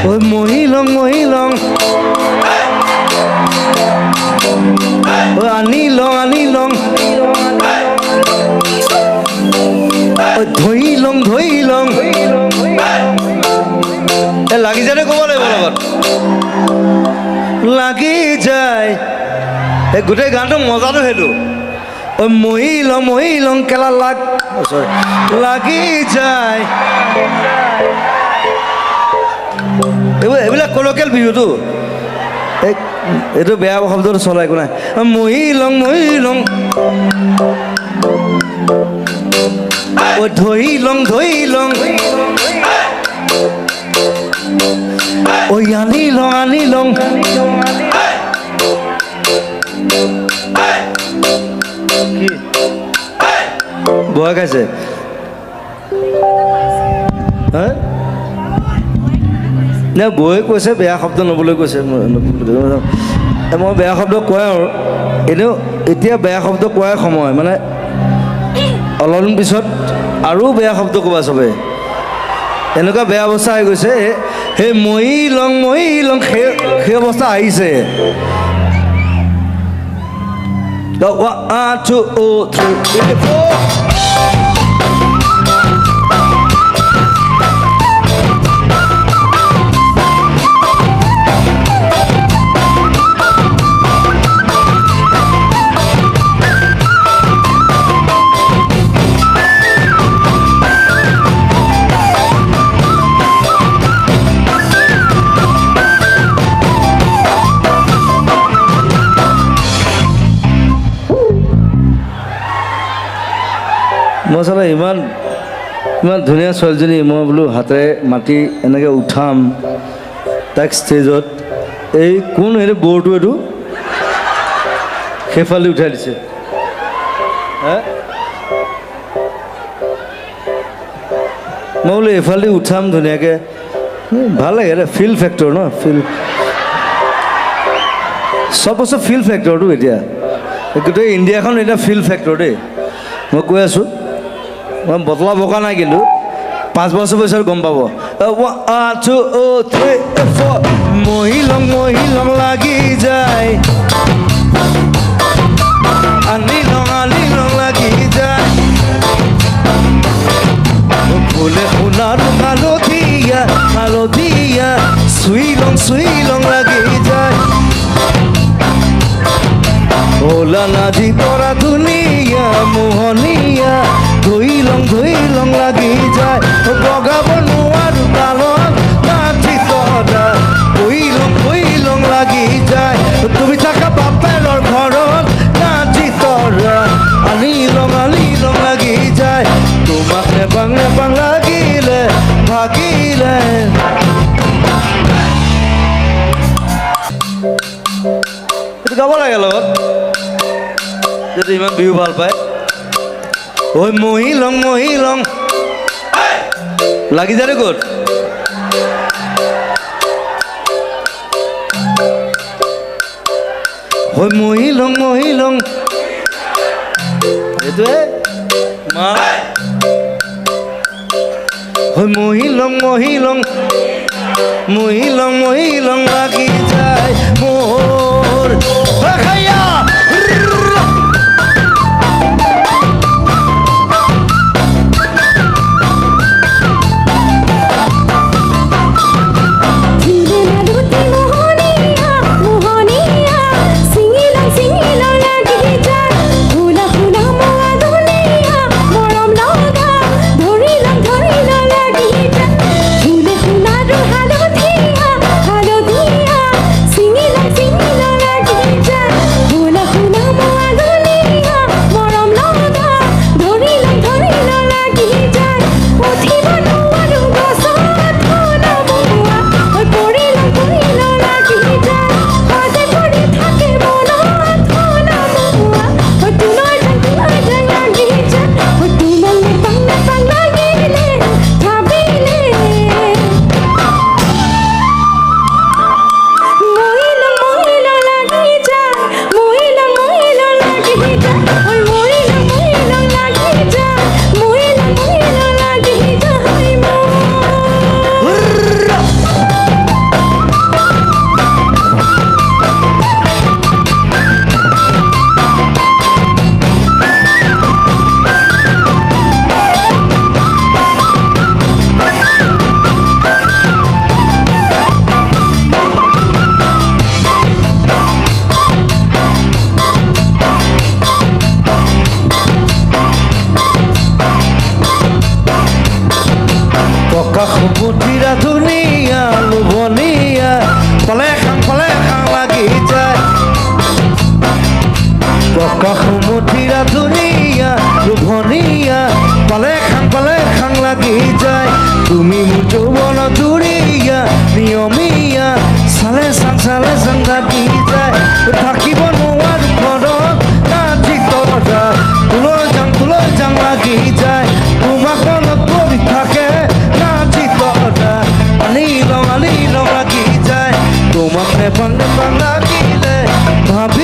ঐ মহিলং মহিলং ঐ আনিলং আনিলং ঐ ধৰিলং ধৰিলং এ লাগি যায় ক'ব লাগিব লগত লাগি যায় এই গোটেই গানটো মজাটো সেইটো ঐ মহিলং মহিলং কেলা লাগ লাগি যায় এইবিলাক কলকিয়েল বিহুটো এইটো বেয়া শব্দটো চলাই একো নাই মহিলং মহিলং ঐ ধৰিলং ধৰিলং ঐ আনিলং আনিলং বয় খাইছে হা নে বৌয়ে কৈছে বেয়া শব্দ নবলৈ কৈছে মই বেয়া শব্দ কয় আৰু এনেও এতিয়া বেয়া শব্দ কোৱাৰ সময় মানে অলপদিন পিছত আৰু বেয়া শব্দ ক'বা চবে এনেকুৱা বেয়া অৱস্থা হৈ গৈছে সেই মহিলং মহিলং সেই অৱস্থা আহিছে 1 2 3 4 মই চালে ইমান ইমান ধুনীয়া ছোৱালীজনী মই বোলো হাতেৰে মাতি এনেকৈ উঠাম তাইক ষ্টেজত এই কোন হেৰি বৰটো এইটো সেইফালে উঠাই দিছে হা মই বোলো এইফালে উঠাম ধুনীয়াকৈ ভাল লাগে এটা ফিল ফেক্টৰ ন ফিল চব বস্তু ফিল ফেক্টৰটো এতিয়া গোটেই ইণ্ডিয়াখন এতিয়া ফিল ফেক্টৰ দেই মই কৈ আছোঁ মই বটলা বকা নাই কিন্তু 5 বছৰ পিছত গম পাব 1 2 3 4 মহিলং মহিলং লাগি যায় আনিলং আনিলং লাগি যায় ফুলে সোণাৰু হালধীয়া হালধীয়া চুইলং লাগি যায় ওলা নাজি পৰা ধুনীয়া মোহনীয়া ধুইলং লাগি যায় বগাব নোৱাৰো তালত নাচি তৰা ধুইলং লাগি যায় তুমি থাকা বাপেৰৰ ঘৰত নাচি তৰা আনিলং লাগি যায় তোমাক নেপাং নেপাং লাগিলে ভাগিলে এইটো গাব লাগে লগত যদি ইমান বিহু ভাল পায় ঐ মহিলং মহিলং লাগি যায় ক'ত ঐ মহিলং মহিলং এইটোৱে মা ঐ মহিলং মহিলং মহিলং মহিলং লাগি যায় মোৰ খাইয়া পকা সুমুঠিৰা ধুনীয়া লোভনীয়া পালে খাং লাগি যায় পকা সুমুঠিৰা ধুনীয়া লোভনীয়া পালে খাং লাগি যায় তুমি মোৰ যৌৱন দুৰীয়া নিয়মীয়া চালে চাং লাগি যায় থাকিব নোৱাৰো ঘৰত নাচি তৰা তোলৈ যাং লাগি যায় তোমাক মনত পৰি থাকে নাচি তৰা আলি লং লাগি যায় তোমাক নেপাং লাগিলে ভাবি